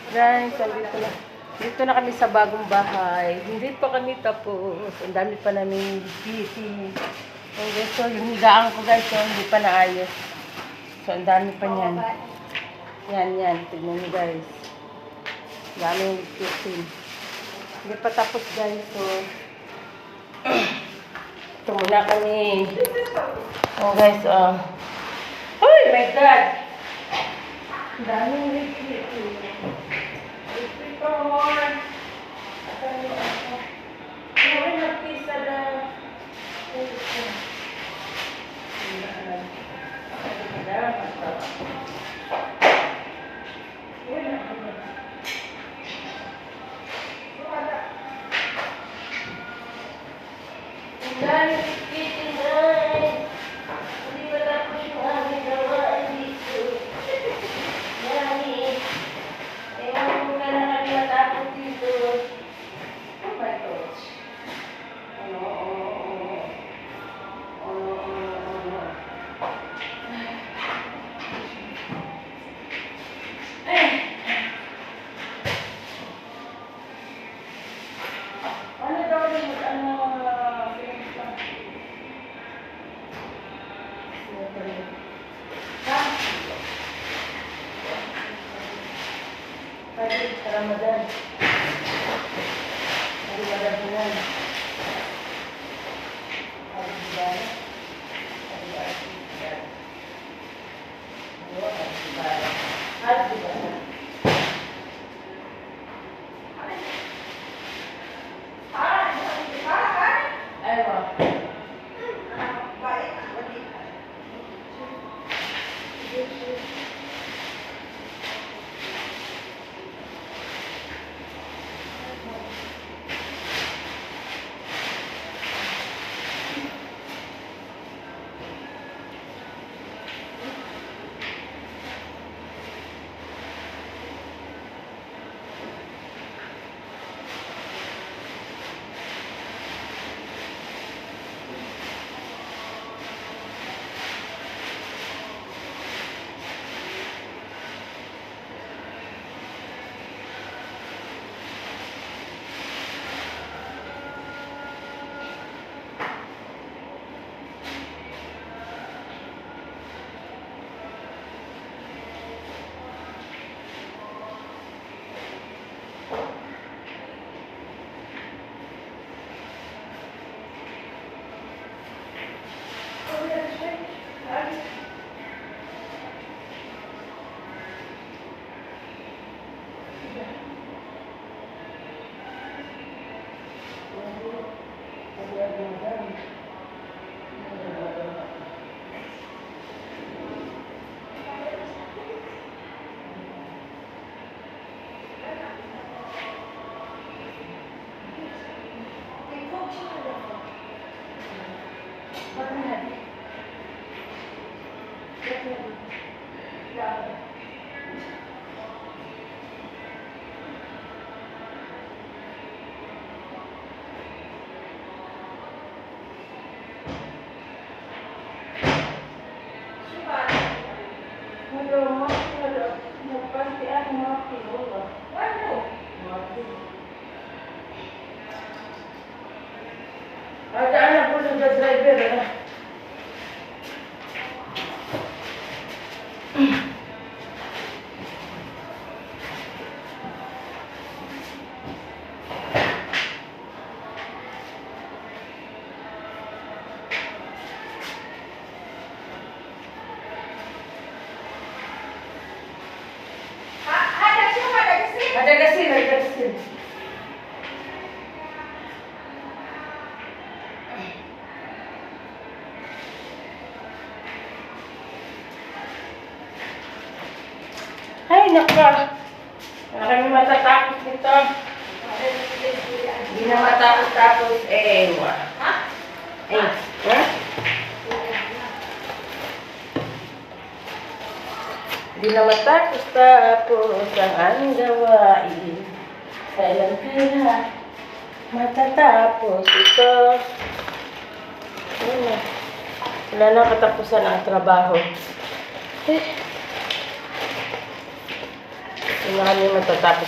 Guys, dito na kami sa bagong bahay. Hindi pa kami tapos. Ang dami pa namin busy. Okay, so yung higaan ko guys, so, hindi pa naayos. So, ang dami pa niyan. Yan. Tignan nyo guys. Ang dami yung busy. Hindi pa tapos guys, so ito muna kami. Oh guys, oh my God! Ang dami yung busy. Ramadan. Ramadan. Ada anak pun sudah driver ya. Ada kasih. Ay, naka. Kami matatapos nito. Hindi na matapos-tapos. Ha? Hindi na matapos-tapos ang gawain. Kailan kaya matatapos ito? Wala na katapusan ang trabaho. Inahan yung natatapos